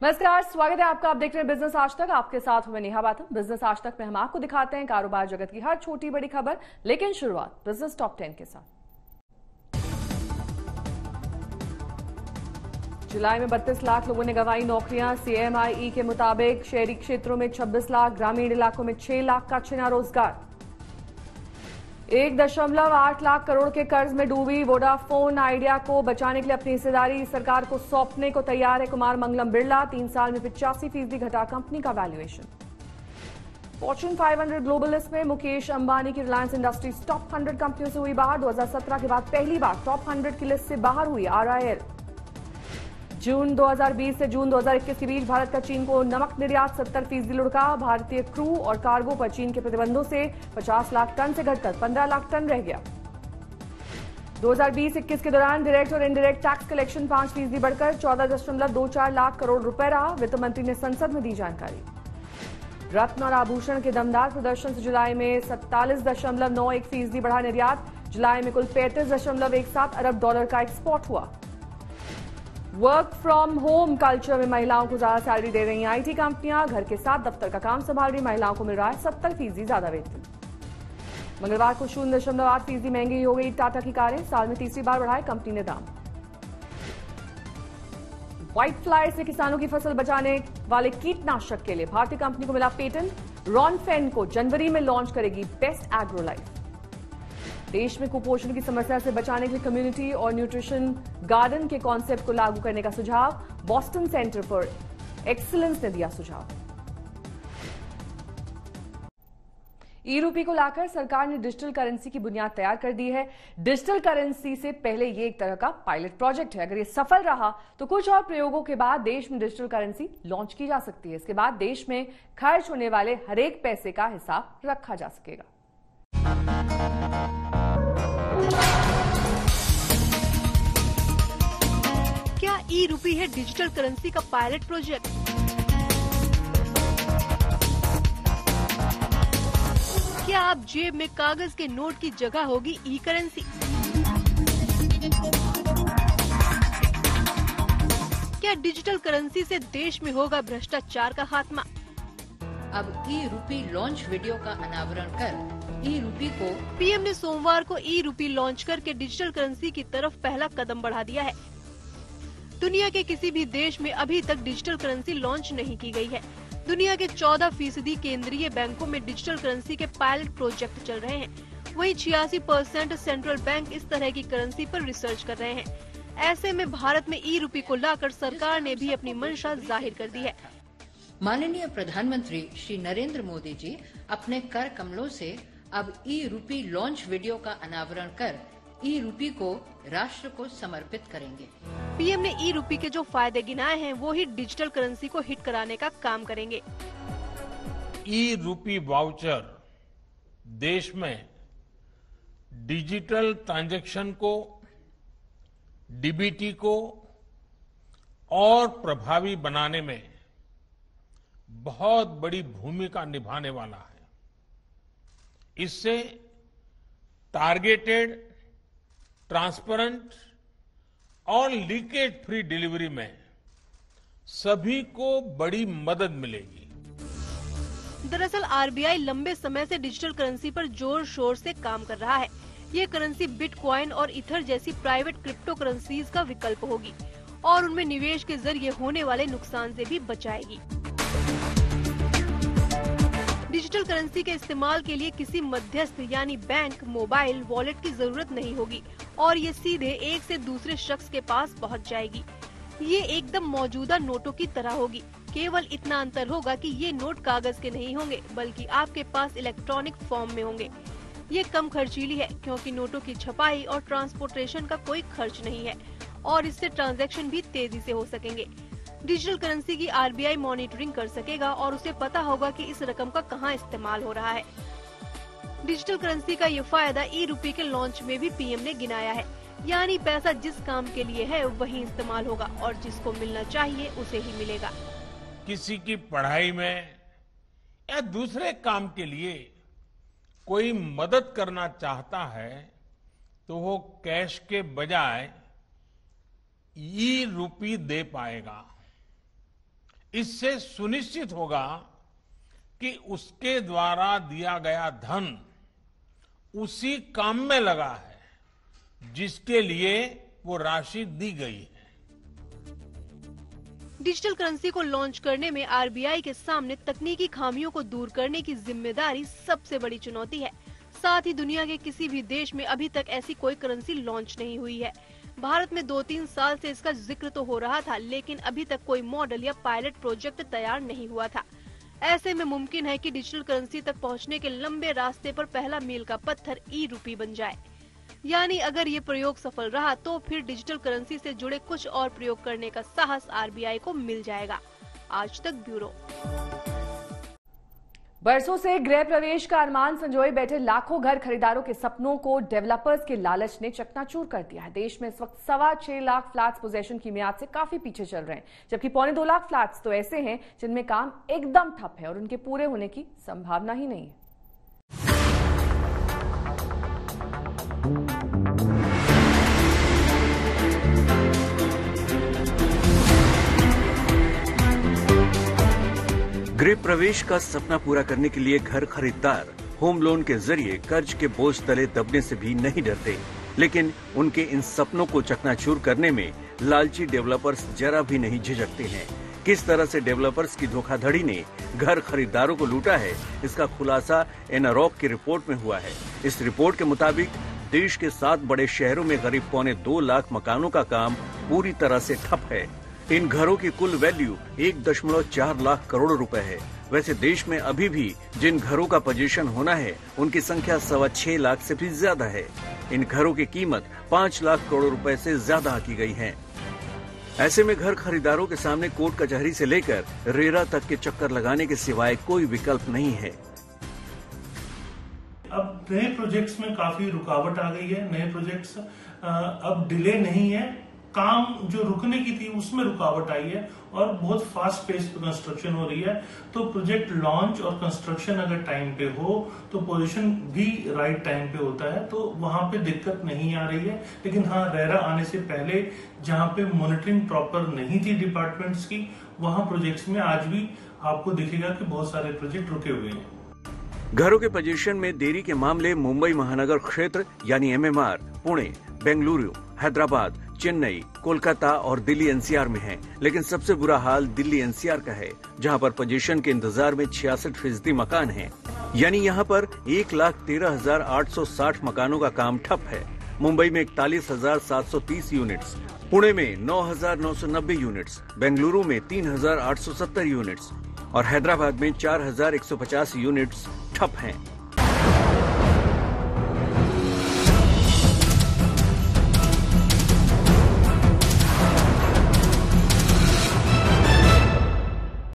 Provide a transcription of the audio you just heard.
नमस्कार, स्वागत है आपका। आप देख रहे हैं बिजनेस आज तक। आपके साथ हूं मैं नेहा बाथम। बिजनेस आज तक में हम आपको दिखाते हैं कारोबार जगत की हर छोटी बड़ी खबर, लेकिन शुरुआत बिजनेस टॉप 10 के साथ। जुलाई में 32 लाख लोगों ने गंवाई नौकरियां। सीएमआई के मुताबिक शहरी क्षेत्रों में 26 लाख, ग्रामीण इलाकों में 6 लाख का छिना रोजगार। 1.8 लाख करोड़ के कर्ज में डूबी वोडाफोन आइडिया को बचाने के लिए अपनी हिस्सेदारी सरकार को सौंपने को तैयार है कुमार मंगलम बिरला। 3 साल में 85% घटा कंपनी का वैल्यूएशन। फॉर्च्यून 500 ग्लोबल लिस्ट में मुकेश अंबानी की रिलायंस इंडस्ट्रीज टॉप 100 कंपनियों से हुई बाहर। 2017 के बाद पहली बार टॉप 100 की लिस्ट से बाहर हुई आरआईएल। जून 2020 से जून 2021 के बीच भारत का चीन को नमक निर्यात 70% लुढ़का। भारतीय क्रू और कार्गो पर चीन के प्रतिबंधों से 50 लाख टन से घटकर 15 लाख टन रह गया। 2020-21 के दौरान डायरेक्ट और इनडायरेक्ट टैक्स कलेक्शन 5% बढ़कर 14.24 लाख करोड़ रुपए रहा। वित्त मंत्री ने संसद में दी जानकारी। रत्न और आभूषण के दमदार प्रदर्शन से जुलाई में 47.91% बढ़ा निर्यात। जुलाई में कुल 35.17 अरब डॉलर का एक्सपोर्ट हुआ। वर्क फ्रॉम होम कल्चर में महिलाओं को ज्यादा सैलरी दे रही आईटी कंपनियां। घर के साथ दफ्तर का काम संभाल रही महिलाओं को मिल रहा है 70% ज्यादा वेतन। मंगलवार को 0.8% महंगी हो गई टाटा की कारें। साल में तीसरी बार बढ़ाए कंपनी ने दाम। व्हाइट फ्लाई से किसानों की फसल बचाने वाले कीटनाशक के लिए भारतीय कंपनी को मिला पेटेंट। रॉनफेन को जनवरी में लॉन्च करेगी बेस्ट एग्रो लाइफ। देश में कुपोषण की समस्या से बचाने के लिए कम्युनिटी और न्यूट्रिशन गार्डन के कॉन्सेप्ट को लागू करने का सुझाव। बॉस्टन सेंटर फॉर एक्सीलेंस ने दिया सुझाव। ई रूपी को लाकर सरकार ने डिजिटल करेंसी की बुनियाद तैयार कर दी है। डिजिटल करेंसी से पहले ये एक तरह का पायलट प्रोजेक्ट है। अगर ये सफल रहा तो कुछ और प्रयोगों के बाद देश में डिजिटल करेंसी लॉन्च की जा सकती है। इसके बाद देश में खर्च होने वाले हर एक पैसे का हिसाब रखा जा सकेगा। क्या ई रूपी है डिजिटल करेंसी का पायलट प्रोजेक्ट? क्या आप जेब में कागज के नोट की जगह होगी ई करेंसी? क्या डिजिटल करेंसी से देश में होगा भ्रष्टाचार का खात्मा? अब ई रूपी लॉन्च वीडियो का अनावरण कर ई रूपी को पीएम ने सोमवार को ई रूपी लॉन्च करके डिजिटल करेंसी की तरफ पहला कदम बढ़ा दिया है। दुनिया के किसी भी देश में अभी तक डिजिटल करेंसी लॉन्च नहीं की गई है। दुनिया के 14% केंद्रीय बैंकों में डिजिटल करेंसी के पायलट प्रोजेक्ट चल रहे हैं। वहीं 86% सेंट्रल बैंक इस तरह की करेंसी पर रिसर्च कर रहे हैं। ऐसे में भारत में ई रूपी को लाकर सरकार ने भी अपनी मंशा जाहिर कर दी है। माननीय प्रधानमंत्री श्री नरेंद्र मोदी जी अपने कर कमलों से अब ई रूपी लॉन्च वीडियो का अनावरण कर ई रूपी को राष्ट्र को समर्पित करेंगे। पीएम ने ई रूपी के जो फायदे गिनाए हैं वो ही डिजिटल करेंसी को हिट कराने का काम करेंगे। ई रूपी वाउचर देश में डिजिटल ट्रांजैक्शन को, डीबीटी को और प्रभावी बनाने में बहुत बड़ी भूमिका निभाने वाला है। इससे टारगेटेड, ट्रांसपेरेंट और लीकेज फ्री डिलीवरी में सभी को बड़ी मदद मिलेगी। दरअसल आरबीआई लंबे समय से डिजिटल करेंसी पर जोर शोर से काम कर रहा है। ये करेंसी बिटकॉइन और इथर जैसी प्राइवेट क्रिप्टो करेंसीज का विकल्प होगी और उनमें निवेश के जरिए होने वाले नुकसान से भी बचाएगी। डिजिटल करेंसी के इस्तेमाल के लिए किसी मध्यस्थ यानी बैंक, मोबाइल, वॉलेट की जरूरत नहीं होगी और ये सीधे एक से दूसरे शख्स के पास पहुंच जाएगी। ये एकदम मौजूदा नोटों की तरह होगी। केवल इतना अंतर होगा कि ये नोट कागज के नहीं होंगे बल्कि आपके पास इलेक्ट्रॉनिक फॉर्म में होंगे। ये कम खर्चीली है क्योंकि नोटों की छपाई और ट्रांसपोर्टेशन का कोई खर्च नहीं है और इससे ट्रांजैक्शन भी तेजी से हो सकेंगे। डिजिटल करेंसी की आरबीआई मॉनिटरिंग कर सकेगा और उसे पता होगा कि इस रकम का कहां इस्तेमाल हो रहा है। डिजिटल करेंसी का ये फायदा ई रूपी के लॉन्च में भी पीएम ने गिनाया है, यानी पैसा जिस काम के लिए है वही इस्तेमाल होगा और जिसको मिलना चाहिए उसे ही मिलेगा। किसी की पढ़ाई में या दूसरे काम के लिए कोई मदद करना चाहता है तो वो कैश के बजाय ई रूपी दे पाएगा। इससे सुनिश्चित होगा कि उसके द्वारा दिया गया धन उसी काम में लगा है जिसके लिए वो राशि दी गई है। डिजिटल करेंसी को लॉन्च करने में आरबीआई के सामने तकनीकी खामियों को दूर करने की जिम्मेदारी सबसे बड़ी चुनौती है। साथ ही दुनिया के किसी भी देश में अभी तक ऐसी कोई करेंसी लॉन्च नहीं हुई है। भारत में 2-3 साल से इसका जिक्र तो हो रहा था, लेकिन अभी तक कोई मॉडल या पायलट प्रोजेक्ट तैयार नहीं हुआ था। ऐसे में मुमकिन है कि डिजिटल करेंसी तक पहुंचने के लंबे रास्ते पर पहला मील का पत्थर ई-रूपी बन जाए। यानी अगर ये प्रयोग सफल रहा तो फिर डिजिटल करेंसी से जुड़े कुछ और प्रयोग करने का साहस आरबीआई को मिल जाएगा। आज तक ब्यूरो। बरसों से गृह प्रवेश का अरमान संजोए बैठे लाखों घर खरीदारों के सपनों को डेवलपर्स के लालच ने चकनाचूर कर दिया है। देश में इस वक्त 6.25 लाख फ्लैट्स पोजेशन की मियाद से काफी पीछे चल रहे हैं, जबकि 2.25 लाख फ्लैट्स तो ऐसे हैं जिनमें काम एकदम ठप है और उनके पूरे होने की संभावना ही नहीं है। गृह प्रवेश का सपना पूरा करने के लिए घर खरीदार होम लोन के जरिए कर्ज के बोझ तले दबने से भी नहीं डरते, लेकिन उनके इन सपनों को चकनाचूर करने में लालची डेवलपर्स जरा भी नहीं झिझकते हैं। किस तरह से डेवलपर्स की धोखाधड़ी ने घर खरीदारों को लूटा है, इसका खुलासा एनरॉक की रिपोर्ट में हुआ है। इस रिपोर्ट के मुताबिक देश के 7 बड़े शहरों में करीब 2.25 लाख मकानों का काम पूरी तरह से ठप है। इन घरों की कुल वैल्यू 1.4 लाख करोड़ रुपए है। वैसे देश में अभी भी जिन घरों का पोजीशन होना है उनकी संख्या 6.25 लाख से भी ज्यादा है। इन घरों की कीमत 5 लाख करोड़ रुपए से ज्यादा आंकी गई है। ऐसे में घर खरीदारों के सामने कोर्ट कचहरी से लेकर रेरा तक के चक्कर लगाने के सिवाय कोई विकल्प नहीं है। अब नए प्रोजेक्ट्स में काफी रुकावट आ गई है। नए प्रोजेक्ट्स अब डिले नहीं है, काम जो रुकने की थी उसमें रुकावट आई है और बहुत फास्ट पेस पे कंस्ट्रक्शन हो रही है। तो प्रोजेक्ट लॉन्च और कंस्ट्रक्शन अगर टाइम पे हो तो पोजीशन भी राइट टाइम पे होता है, तो वहां पे दिक्कत नहीं आ रही है। लेकिन हाँ, रेरा आने से पहले जहां पे मॉनिटरिंग प्रॉपर नहीं थी डिपार्टमेंट्स की, वहां प्रोजेक्ट्स में आज भी आपको दिखेगा कि बहुत सारे प्रोजेक्ट रुके हुए हैं। घरों के पोजीशन में देरी के मामले मुंबई महानगर क्षेत्र यानी MMR, पुणे, बेंगलुरु, हैदराबाद, चेन्नई, कोलकाता और दिल्ली NCR में है। लेकिन सबसे बुरा हाल दिल्ली NCR का है, जहां पर पोजीशन के इंतजार में 66% मकान हैं। यानी यहां पर 1,13,860 मकानों का काम ठप है। मुंबई में 41,730 यूनिट्स, पुणे में 9,990 यूनिट्स, बेंगलुरु में 3,870 यूनिट्स और हैदराबाद में 4,150 यूनिट्स ठप हैं।